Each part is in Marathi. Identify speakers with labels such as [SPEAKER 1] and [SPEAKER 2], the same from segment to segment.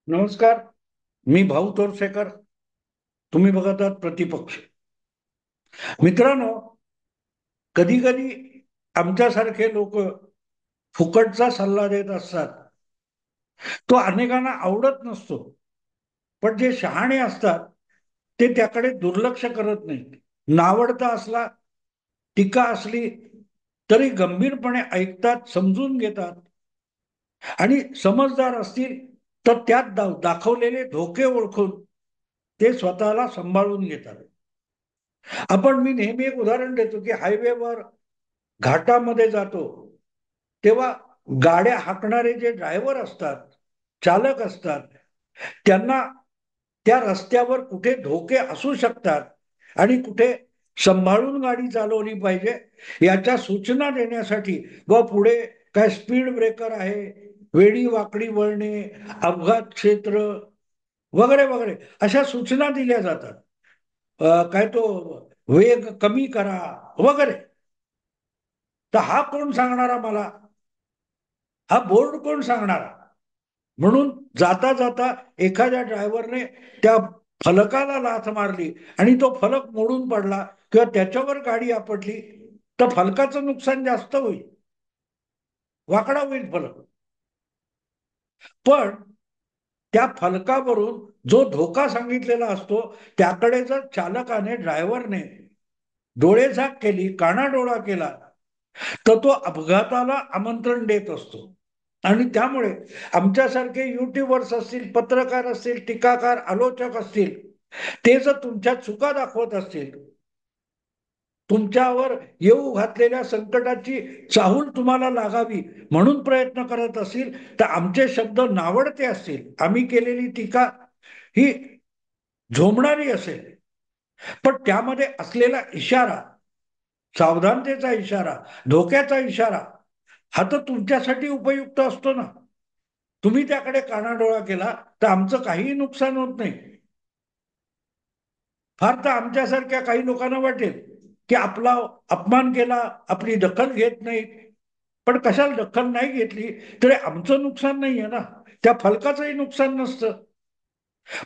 [SPEAKER 1] नमस्कार. मी भाऊ तोरसेकर. तुम्ही बघत आहात प्रतिपक्ष. मित्रांनो, कधी कधी आमच्यासारखे लोक फुकटचा सल्ला देत असतात. तो अनेकांना आवडत नसतो, पण जे शहाणे असतात ते त्याकडे दुर्लक्ष करत नाहीत. नावडता असला, टीका असली तरी गंभीरपणे ऐकतात, समजून घेतात आणि समजदार असतील तर त्यात दाखवलेले धोके ओळखून ते स्वतःला सांभाळून घेतात. मी नेहमी एक उदाहरण देतो की हायवेवर घाटामध्ये जातो तेव्हा गाड्या हाकणारे जे ड्रायव्हर असतात, चालक असतात, त्यांना त्या रस्त्यावर कुठे धोके असू शकतात आणि कुठे सांभाळून गाडी चालवली पाहिजे याच्या सूचना देण्यासाठी व पुढे काय स्पीड ब्रेकर आहे, वेडी वाकडी वळणे, अपघात क्षेत्र वगैरे वगैरे अशा सूचना दिल्या जातात. काय तो वेग कमी करा वगैरे. तर हा कोण सांगणारा मला? हा बोर्ड कोण सांगणारा? म्हणून जाता जाता एखाद्या ड्रायव्हरने त्या फलकाला लाथ मारली आणि तो फलक मोडून पडला किंवा त्याच्यावर गाडी आपटली तर फलकाचं नुकसान जास्त होईल, वाकडा होईल फलक. पण त्या फलकावरून जो धोका सांगितलेला असतो त्याकडे जर चालकाने, ड्रायव्हरने डोळेझाक केली, कानाडोळा केला तर तो अपघाताला आमंत्रण देत असतो. आणि त्यामुळे आमच्यासारखे युट्यूबर्स असतील, पत्रकार असतील, टीकाकार, आलोचक असतील, ते जर तुमच्या चुका दाखवत असतील, तुमच्यावर येऊ घातलेल्या संकटाची चाहूल तुम्हाला लागावी म्हणून प्रयत्न करत असतील, तर आमचे शब्द नावडते असतील, आम्ही केलेली टीका ही झोंबणारी असेल, पण त्यामध्ये असलेला इशारा, सावधानतेचा इशारा, धोक्याचा इशारा, हा तर तुमच्यासाठी उपयुक्त असतो ना. तुम्ही त्याकडे कानाडोळा केला तर आमचं काहीही नुकसान होत नाही. फार तर आमच्यासारख्या काही लोकांना वाटेल की आपला अपमान केला, आपली दखल घेत नाही. पण कशाला दखल नाही घेतली तरी आमचं नुकसान नाही आहे ना, त्या फलकाचंही नुकसान नसतं.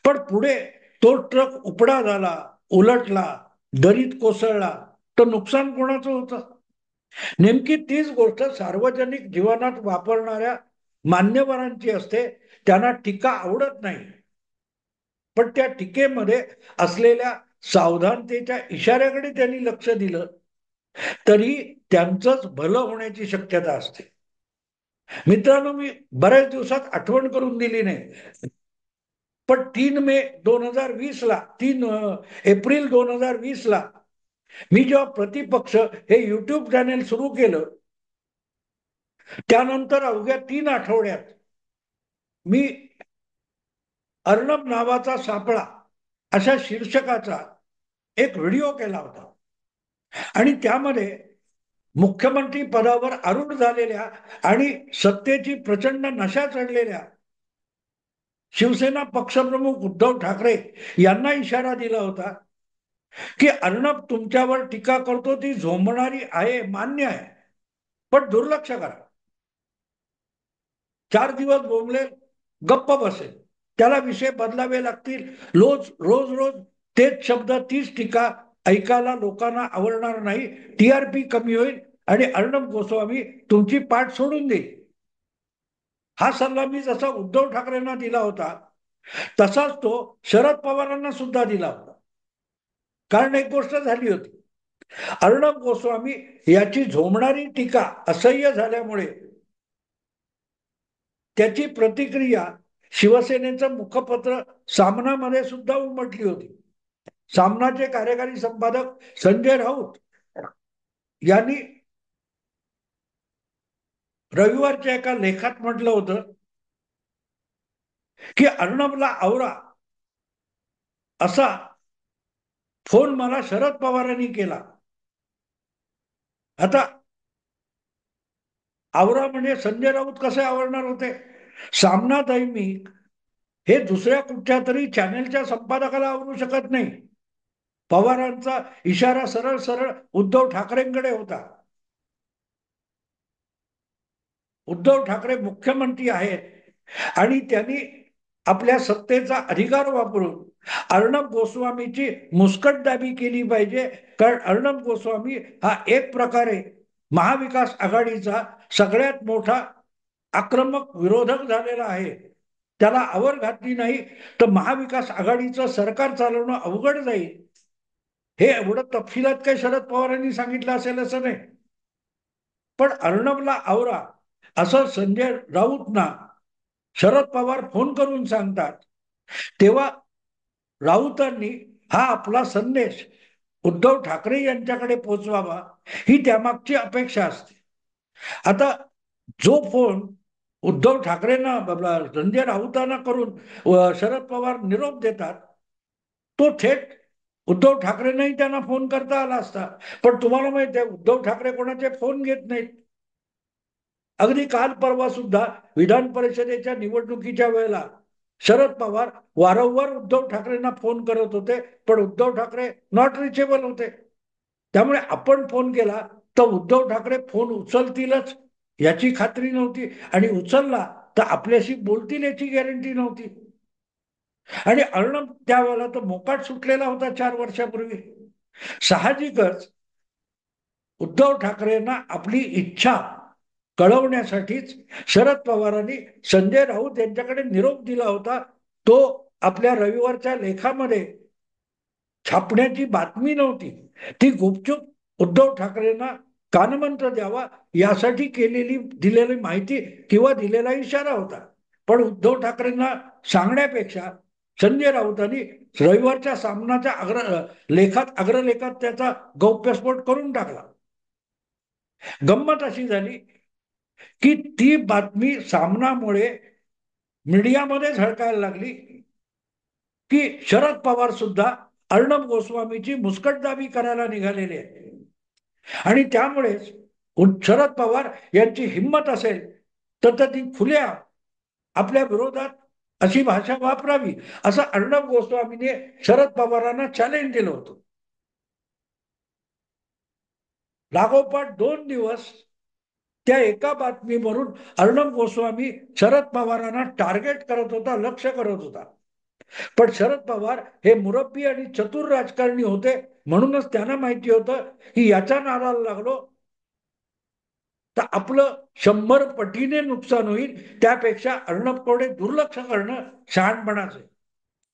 [SPEAKER 1] पण पुढे तो ट्रक उपडा झाला, उलटला, दरीत कोसळला तर नुकसान कोणाचं होतं? नेमकी तीच गोष्ट सार्वजनिक जीवनात वापरणाऱ्या मान्यवरांची असते. त्यांना टीका आवडत नाही, पण त्या टीकेमध्ये असलेल्या सावधानतेच्या इशाऱ्याकडे त्यांनी लक्ष दिलं तरी त्यांचंच भलं होण्याची शक्यता असते. मित्रांनो, मी बऱ्याच दिवसात आठवण करून दिली नाही, पण 3 मे 2020 ला, 3 एप्रिल 2020 ला मी जेव्हा प्रतिपक्ष हे युट्यूब चॅनेल सुरू केलं, त्यानंतर अवघ्या 3 आठवड्यात मी अर्णब नावाचा सापळा अशा शीर्षकाचा एक व्हिडिओ केला होता आणि त्यामध्ये मुख्यमंत्री पदावर आरूढ झालेल्या आणि सत्तेची प्रचंड नशा चढलेल्या शिवसेना पक्षप्रमुख उद्धव ठाकरे यांना इशारा दिला होता की अर्णब तुमच्यावर टीका करतो, ती झोंबणारी आहे, मान्य आहे, पण दुर्लक्ष करा. 4 दिवस बोंबलेल, गप्प बसेल, त्याला विषय बदलावे लागतील. रोज रोज रोज तेच शब्द, तीच टीका ऐकायला लोकांना आवडणार नाही. टीआरपी कमी होईल आणि अर्णब गोस्वामी तुमची पाठ सोडून देईल. हा सल्ला मी जसा उद्धव ठाकरेंना दिला होता तसाच तो शरद पवारांना सुद्धा दिला होता. कारण एक गोष्ट झाली होती, अर्णब गोस्वामी याची झोंबणारी टीका असह्य झाल्यामुळे त्याची प्रतिक्रिया शिवसेनेचं मुखपत्र सामनामध्ये सुद्धा उमटली होती. सामनाचे कार्यकारी संपादक संजय राऊत यांनी रविवारच्या एका लेखात म्हटलं होतं की अर्णबला आवरा असा फोन मला शरद पवारांनी केला. आता आवरा म्हणजे संजय राऊत कसे आवडणार होते? सामना दैनिक हे दुसऱ्या कुठच्या तरी चॅनेलच्या संपादकाला आवरू शकत नाही. पवारांचा इशारा सरळ सरळ उद्धव ठाकरेंकडे होता. उद्धव ठाकरे मुख्यमंत्री आहेत आणि त्यांनी आपल्या सत्तेचा अधिकार वापरून अर्णब गोस्वामीची मुस्कटदाबी केली पाहिजे. कारण अर्णब गोस्वामी हा एक प्रकारे महाविकास आघाडीचा सगळ्यात मोठा आक्रमक विरोधक झालेला आहे. त्याला आवर घातली नाही तर महाविकास आघाडीचं सरकार चालवणं अवघड जाईल. हे एवढं तपशिलात काही शरद पवारांनी सांगितलं असेल असं नाही, पण अर्णबला आवरा असं संजय राऊतना शरद पवार फोन करून सांगतात. तेव्हा राऊतांनी हा आपला संदेश उद्धव ठाकरे यांच्याकडे पोहोचवावा ही त्यामागची अपेक्षा असते. आता जो फोन उद्धव ठाकरेंना संजय राऊतांना करून शरद पवार निरोप देतात, तो थेट उद्धव ठाकरेंनाही त्यांना फोन करता आला असता. पण तुम्हाला माहिती आहे उद्धव ठाकरे कोणाचे फोन घेत नाहीत. अगदी काल परवा सुद्धा विधान परिषदेच्या निवडणुकीच्या वेळेला शरद पवार वारंवार उद्धव ठाकरेंना फोन करत होते, पण उद्धव ठाकरे नॉट रिचेबल होते. त्यामुळे आपण फोन केला तर उद्धव ठाकरे फोन उचलतीलच याची खात्री नव्हती, आणि उचलला तर आपल्याशी बोलतील याची गॅरंटी नव्हती. आणि अर्णब त्यावेळेला तर मोकाट सुटलेला होता 4 वर्षापूर्वी. साहजिकच उद्धव ठाकरेंना आपली इच्छा कळवण्यासाठीच शरद पवारांनी संजय राऊत यांच्याकडे निरोप दिला होता. तो आपल्या रविवारच्या लेखामध्ये छापण्याची बातमी नव्हती, ती गुपचूप उद्धव ठाकरेंना कानमंत्र द्यावा यासाठी दिलेली माहिती किंवा दिलेला इशारा होता. पण उद्धव ठाकरेंना सांगण्यापेक्षा संजय राऊतांनी रविवारच्या सामनाच्या अग्रलेखात त्याचा गौप्यस्फोट करून टाकला. गंमत अशी झाली की ती बातमी सामनामुळे मीडियामध्ये झळकायला लागली की शरद पवार सुद्धा अर्णब गोस्वामीची मुस्कटदाबी करायला निघालेले आहे. आणि त्यामुळेच शरद पवार यांची हिंमत असेल तर ती खुल्या आपल्या विरोधात अशी भाषा वापरावी असं अर्णब गोस्वामीने शरद पवारांना चॅलेंज दिलं होतं. लागोपाठ 2 दिवस त्या एका बातमीवरून अर्णब गोस्वामी शरद पवारांना टार्गेट करत होता, लक्ष करत होता. पण शरद पवार हे मुरब्बी आणि चतुर राजकारणी होते, म्हणूनच त्यांना माहिती होतं की याच्या नादाला लागलो तर आपलं 100 पटीने नुकसान होईल, त्यापेक्षा अर्णबकडे दुर्लक्ष करणं शहाणपणाचं आहे.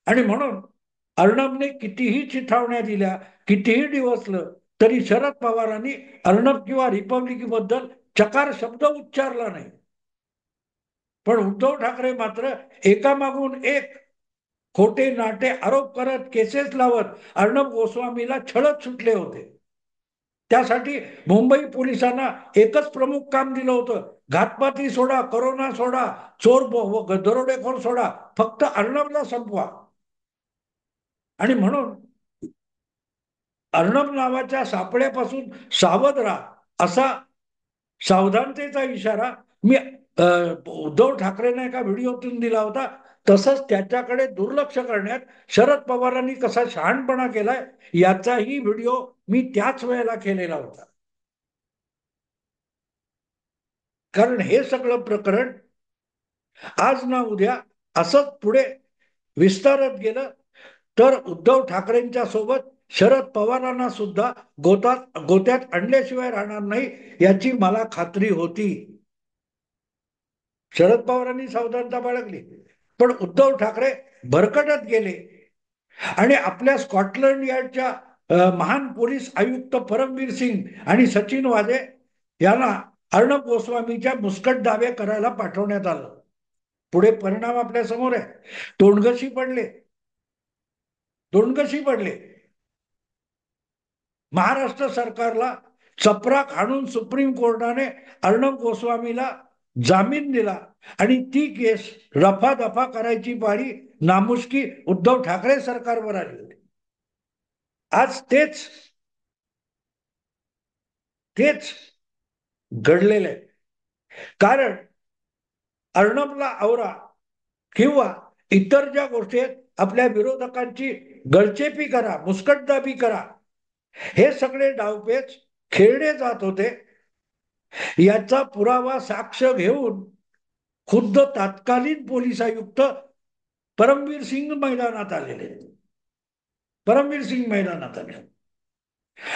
[SPEAKER 1] आणि म्हणून अर्णबने कितीही चिथावण्या दिल्या, कितीही डिवचलं, तरी शरद पवारांनी अर्णब किंवा रिपब्लिकबद्दल चकार शब्द उच्चारला नाही. पण उद्धव ठाकरे मात्र एकामागून एक खोटे नाटे आरोप करत केसेस लावत अर्णब गोस्वामीला छळत सुटले होते. त्यासाठी मुंबई पोलिसांना एकच प्रमुख काम दिलं होतं, घातपाती सोडा, करोना सोडा, चोर दरोडेखोर सोडा, फक्त अर्णबला संपवा. आणि म्हणून अर्णब नावाच्या सापळ्यापासून सावध राहा असा सावधानतेचा इशारा मी उद्धव ठाकरेंना एका व्हिडिओतून दिला होता. तसंच त्याच्याकडे दुर्लक्ष करण्यात शरद पवारांनी कसा शहाणपणा केलाय याचाही व्हिडिओ मी त्याच वेळेला केलेला होता. कारण हे सगळं प्रकरण आज ना उद्या असंच पुढे विस्तारत गेलं तर उद्धव ठाकरेंच्या सोबत शरद पवारांना सुद्धा गोत्यात आणल्याशिवाय राहणार नाही याची मला खात्री होती. शरद पवारांनी सावधानता बाळगली, पण उद्धव ठाकरे भरकटत गेले आणि आपल्या स्कॉटलंड यार्डच्या महान पोलीस आयुक्त परमवीर सिंग आणि सचिन वाझे यांना अर्णब गोस्वामीच्या मुस्कट दावे करायला पाठवण्यात आलं. पुढे परिणाम आपल्या समोर आहे. तोंडघशी पडले. महाराष्ट्र सरकारला चपराक हाणून सुप्रीम कोर्टाने अर्णब गोस्वामीला जामीन दिला आणि ती केस रफादफा करायची पाळी नामुष्की उद्धव ठाकरे सरकारवर आली होती. आज तेच घडलेलं आहे. कारण अर्णबला आवरा किंवा इतर ज्या गोष्टी आहेत, आपल्या विरोधकांची गळचेपी करा, मुस्कटदाबी करा, हे सगळे डावपेच खेळले जात होते. याचा पुरावा साक्ष घेऊन खुद्द तत्कालीन पोलीस आयुक्त परमवीर सिंग मैदानात आलेले, परमवीर सिंग मैदानात आले.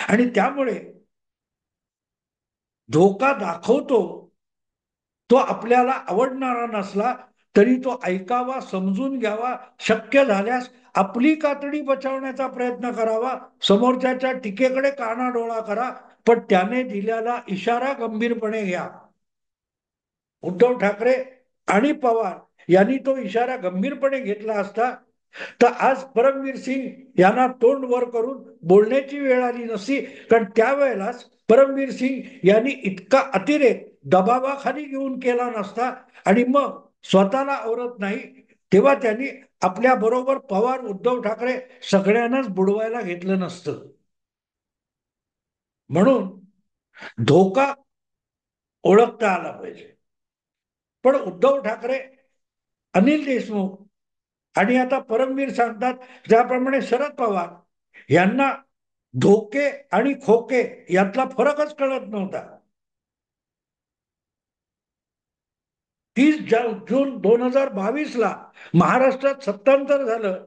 [SPEAKER 1] आणि त्यामुळे धोका दाखवतो तो आपल्याला आवडणारा नसला तरी तो ऐकावा, समजून घ्यावा, शक्य झाल्यास आपली कातडी बचावण्याचा प्रयत्न करावा, समोरच्याच्या टीकेकडे कानाडोळा करा, पण त्याने दिलेला इशारा गंभीरपणे घ्या. उद्धव ठाकरे आणि पवार यांनी तो इशारा गंभीरपणे घेतला असता तर आज परमवीर सिंग यांना तोंड वर करून बोलण्याची वेळ आली नसती. कारण त्यावेळेलाच परमवीर सिंग यांनी इतका अतिरेक दबावाखाली घेऊन केला नसता आणि मग स्वतःला आवरत नाही तेव्हा त्यांनी आपल्या बरोबर पवार, उद्धव ठाकरे सगळ्यांनाच बुडवायला घेतलं नसतं. म्हणून धोका ओळखता आला पाहिजे. पण उद्धव ठाकरे, अनिल देशमुख आणि आता परमवीर सांगतात ज्याप्रमाणे शरद पवार यांना धोके आणि खोके यातला फरकच कळत नव्हता. 30 जून 2022 महाराष्ट्रात सत्तांतर झालं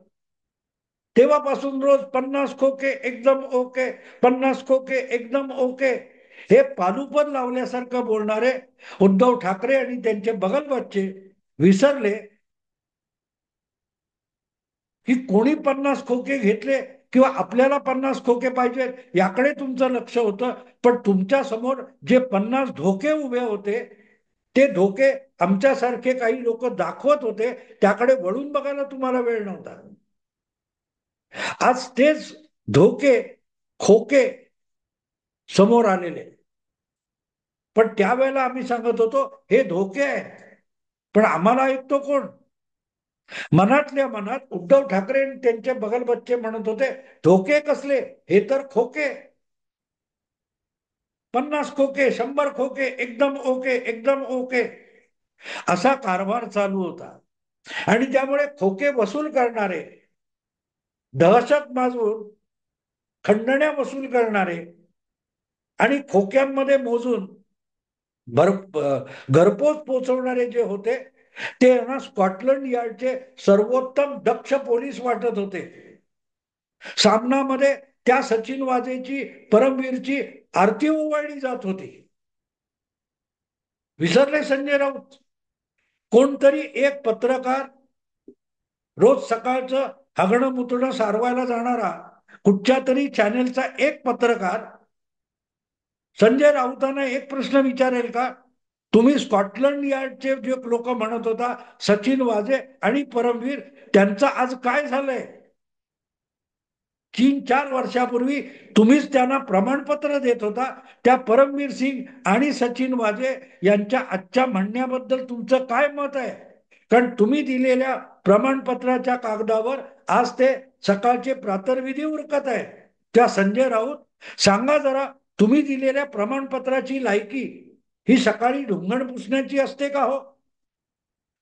[SPEAKER 1] तेव्हापासून रोज 50 खोके एकदम ओके, 50 खोके एकदम ओके, हे पालुपद लावल्यासारखं बोलणारे उद्धव ठाकरे आणि त्यांचे बगलबच्चे विसरले की कोणी 50 खोके घेतले किंवा आपल्याला 50 खोके पाहिजे याकडे तुमचं लक्ष होतं. पण तुमच्या समोर जे 50 धोके उभे होते ते धोके आमच्यासारखे काही लोक दाखवत होते त्याकडे वळून बघायला तुम्हाला वेळ नव्हता. आज तेच धोके खोके समोर आलेले. पण त्यावेळेला आम्ही सांगत होतो हे धोके आहेत, पण आम्हाला ऐकतो कोण? मनातल्या मनात उद्धव ठाकरे त्यांचे बगलबच्चे म्हणत होते धोके कसले, हे तर खोके. 50 खोके, 100 खोके एकदम ओके, एकदम ओके, असा कारभार चालू होता. आणि त्यामुळे खोके वसूल करणारे, दहशत माजवून खंडण्या वसूल करणारे आणि खोक्यांमध्ये मोजून घरपोच पोहोचवणारे जे होते ते ना स्कॉटलंड यार्डचे सर्वोत्तम दक्ष पोलीस वाटत होते. सामनामध्ये त्या सचिन वाजेची, परमवीरची आरती ओवाळली जात होती. विसरले संजय राऊत? कोणतरी एक पत्रकार, रोज सकाळचं हगणं मुतणं सारवायला जाणारा कुठच्या तरी चॅनेलचा एक पत्रकार संजय राऊतांना एक प्रश्न विचारेल का, तुम्ही स्कॉटलंड यार्डचे जे लोक म्हणत होता सचिन वाजे आणि परमवीर, त्यांचं आज काय झालंय? 3-4 वर्षापूर्वी तुम्हीच त्यांना प्रमाणपत्र देत होता. त्या परमवीर सिंग आणि सचिन वाजे यांच्या आजच्या म्हणण्याबद्दल तुमचं काय मत आहे? कारण तुम्ही दिलेल्या प्रमाणपत्राच्या कागदावर आज ते सकाळचे प्रातर्विधी उरकत आहेत. त्या संजय राऊत सांगा जरा, तुम्ही दिलेल्या प्रमाणपत्राची लायकी ही सकाळी ढुंगण पुसण्याची असते का हो?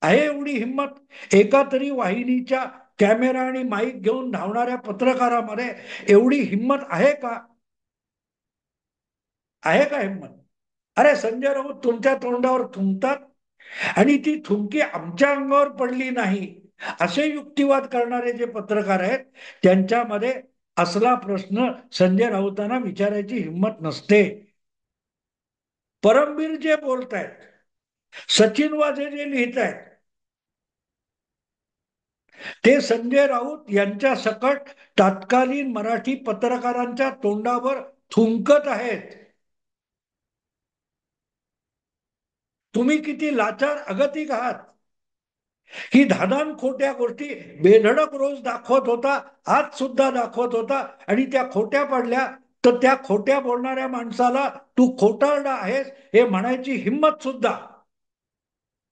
[SPEAKER 1] आहे एवढी हिंमत एका तरी वाहिनीच्या कॅमेरा आणि माईक घेऊन धावणाऱ्या पत्रकारामध्ये एवढी हिंमत आहे का? आहे का हिंमत? अरे संजय राऊत तुमच्या तोंडावर थुंकतात आणि ती थुंकी आमच्या अंगावर पडली नाही असे युक्तिवाद करणारे जे पत्रकार आहेत त्यांच्यामध्ये असला प्रश्न संजय राऊतांना विचारायची हिंमत नसते. परमवीर जे बोलतायत, सचिन वाजे जे लिहित आहेत, ते संजय राऊत यांच्या सकट तत्कालीन मराठी पत्रकारांच्या तोंडावर थुंकत आहेत. तुम्ही किती लाचार अगतिक आहात. ही धादान खोट्या गोष्टी बेधडक रोज दाखवत होता, आज सुद्धा दाखवत होता आणि त्या खोट्या पडल्या तर त्या खोट्या बोलणाऱ्या माणसाला तू खोटारडा आहेस हे म्हणायची हिंमत सुद्धा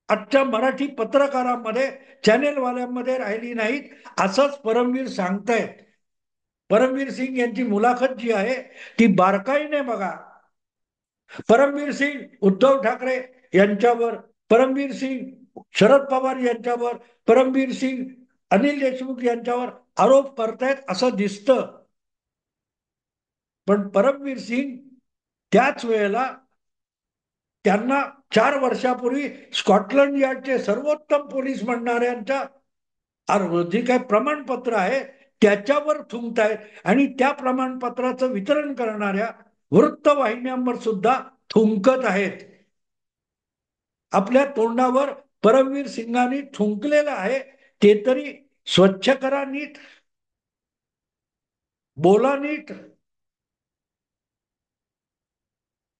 [SPEAKER 1] आजच्या मराठी पत्रकारांमध्ये, चॅनेलवाल्यांमध्ये राहिली नाहीत. असंच परमवीर सांगतायत. परमवीर सिंग यांची मुलाखत जी आहे ती बारकाईने बघा. परमवीर सिंग उद्धव ठाकरे यांच्यावर, परमवीर सिंग शरद पवार यांच्यावर, परमवीर सिंग अनिल देशमुख यांच्यावर आरोप करतायत असं दिसतं. पण परमवीर सिंग त्याच वेळेला त्यांना 4 वर्षापूर्वी स्कॉटलंड यार्डचे सर्वोत्तम पोलीस म्हणणाऱ्यांच्या जे काय प्रमाणपत्र आहे त्याच्यावर थुंकतायत आणि त्या प्रमाणपत्राचं वितरण करणाऱ्या वृत्तवाहिन्यांवर सुद्धा थुंकत आहेत. आपल्या तोंडावर परमवीर सिंगांनी थुंकलेलं आहे, ते तरी स्वच्छ करा नीट, बोला नीट.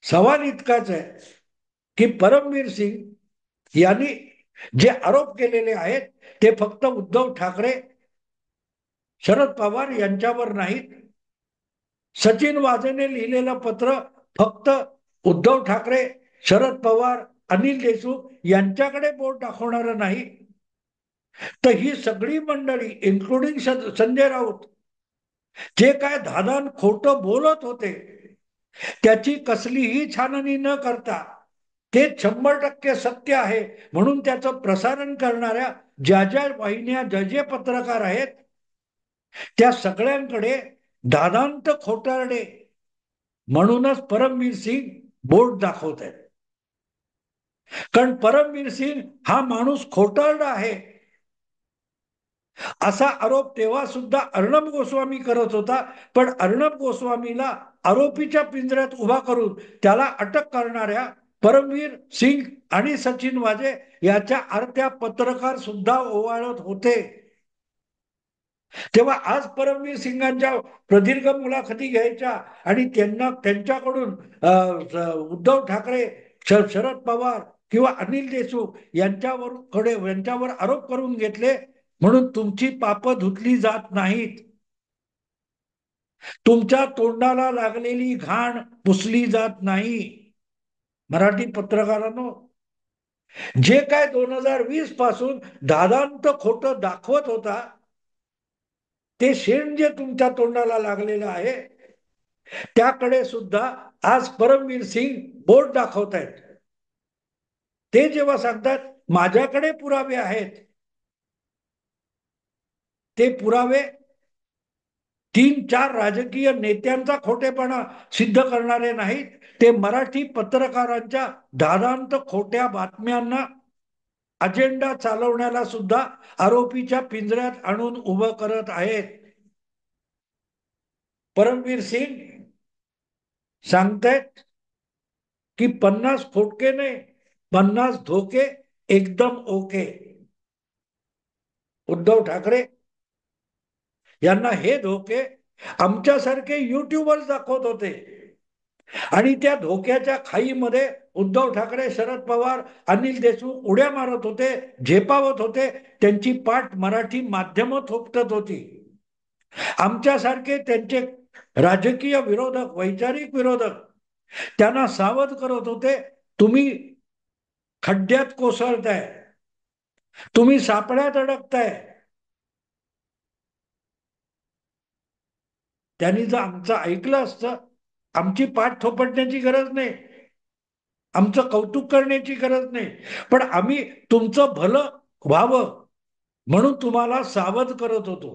[SPEAKER 1] सवाल इतकाच आहे की परमवीर सिंग यांनी जे आरोप केलेले आहेत ते फक्त उद्धव ठाकरे, शरद पवार यांच्यावर नाहीत. सचिन वाझेने लिहिलेलं पत्र फक्त उद्धव ठाकरे, शरद पवार, अनिल देशमुख यांच्याकडे बोट दाखवणारं नाही, तर ही सगळी मंडळी इन्क्लुडिंग संजय राऊत जे काय धादान खोटं बोलत होते त्याची कसलीही छाननी न करता ते 100% सत्य आहे म्हणून त्याचं प्रसारण करणाऱ्या ज्या ज्या वाहिन्या, ज्या जे पत्रकार आहेत त्या सगळ्यांकडे दादांत खोटारडे म्हणूनच परमवीर सिंग बोट दाखवत आहेत. कारण परमवीर सिंग हा माणूस खोटारडा आहे असा आरोप तेव्हा सुद्धा अर्णब गोस्वामी करत होता, पण अर्णब गोस्वामीला आरोपीच्या पिंजऱ्यात उभा करून त्याला अटक करणाऱ्या परमवीर सिंग आणि सचिन वाझे याच्या आरत्या पत्रकार सुद्धा ओवाळत होते. तेव्हा आज परमवीर सिंगांच्या प्रदीर्घ मुलाखती घ्यायच्या आणि त्यांना त्यांच्याकडून उद्धव ठाकरे, शरद पवार किंवा अनिल देशमुख यांच्यावर आरोप करून घेतले म्हणून तुमची पापं धुतली जात नाहीत. तुमच्या तोंडाला लागलेली घाण पुसली जात नाही. मराठी पत्रकारांनो, जे काय 2020 पासून दादांत खोटं दाखवत होता ते शेण जे तुमच्या तोंडाला लागलेलं आहे त्याकडे सुद्धा आज परमवीर सिंग बोट दाखवत आहेत. ते जेव्हा सांगतात माझ्याकडे पुरावे आहेत, ते पुरावे 3-4 राजकीय नेत्यांचा खोटेपणा सिद्ध करणारे नाहीत, ते मराठी पत्रकारांच्या दादांत खोट्या बातम्यांना अजेंडा चालवण्याला सुद्धा आरोपीच्या पिंजऱ्यात आणून उभं करत आहेत. परमवीर सिंग सांगतायत की 50 फोटके नाही, 50 धोके एकदम ओके. उद्धव ठाकरे यांना हे धोके आमच्यासारखे युट्यूबर्स दाखवत होते आणि त्या धोक्याच्या खाईमध्ये उद्धव ठाकरे, शरद पवार, अनिल देशमुख उड्या मारत होते, झेपावत होते, त्यांची पाठ मराठी माध्यमं थोपटत होती. आमच्यासारखे त्यांचे राजकीय विरोधक, वैचारिक विरोधक त्यांना सावध करत होते, तुम्ही खड्ड्यात कोसळताय, तुम्ही सापड्यात अडकताय. त्यांनी जर आमचं ऐकलं असतं, आमची पाठ थोपटण्याची गरज नाही, आमचं कौतुक करण्याची गरज नाही, पण आम्ही तुमचं भलं व्हावं म्हणून तुम्हाला सावध करत होतो.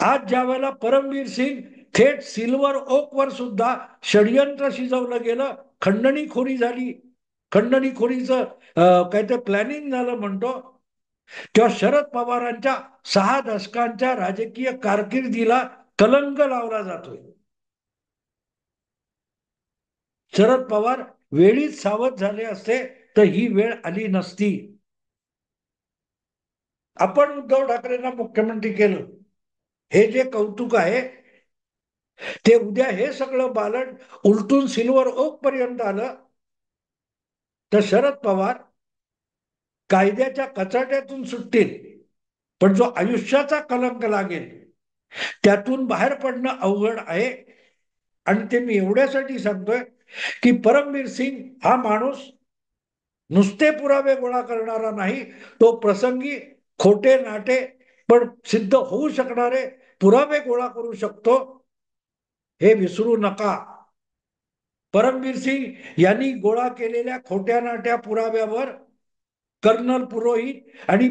[SPEAKER 1] आज ज्या वेळेला परमवीर सिंग थेट सिल्वर ओक वर सुद्धा षडयंत्र शिजवलं गेलं, खंडणीखोरी झाली, खंडणीखोरीचं काय ते प्लॅनिंग झालं म्हणतो, तेव्हा शरद पवारांच्या 6 दशकांच्या राजकीय कारकिर्दीला कलंक लावला जातोय. शरद पवार वेळीच सावध झाले असते तर ही वेळ आली नसती. आपण उद्धव ठाकरेंना मुख्यमंत्री केलं, हे जे कौतुक आहे ते उद्या हे सगळं बालट उलटून सिल्वर ओक पर्यंत आलं तर शरद पवार कायद्याच्या कचाट्यातून सुटतील, पण जो आयुष्याचा कलंक लागेल त्यातून बाहेर पडणं अवघड आहे. आणि ते मी एवढ्यासाठी सांगतोय की परमवीर सिंग हा माणूस नुसते पुरावे गोळा करणारा नाही, तो प्रसंगी खोटे नाटे पण सिद्ध होऊ शकणारे पुरावे गोळा करू शकतो, हे विसरू नका. परमवीर सिंग यांनी गोळा केलेल्या खोट्या नाट्या पुराव्यावर कर्नल पुरोहित आणि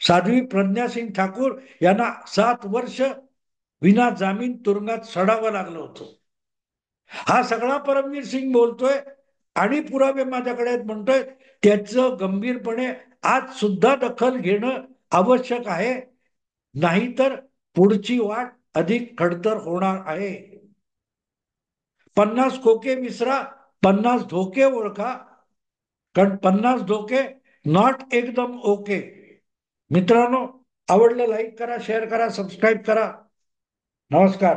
[SPEAKER 1] साध्वी प्रज्ञासिंग ठाकूर यांना 7 वर्ष विना जामीन तुरुंगात सडावं लागलं होतं. हा सगळा परमवीर सिंग बोलतोय आणि पुरावे माझ्याकडे आहेत म्हणतोय, त्याचं गंभीरपणे आज सुद्धा दखल घेणं आवश्यक आहे, नाहीतर पुढची वाट अधिक खडतर होणार आहे. 50 खोके विसरा, 50 धोके ओळखा, कारण 50 धोके नॉट एकदम ओके. मित्रांनो, आवडलं लाईक करा, शेअर करा, सबस्क्राईब करा. नमस्कार.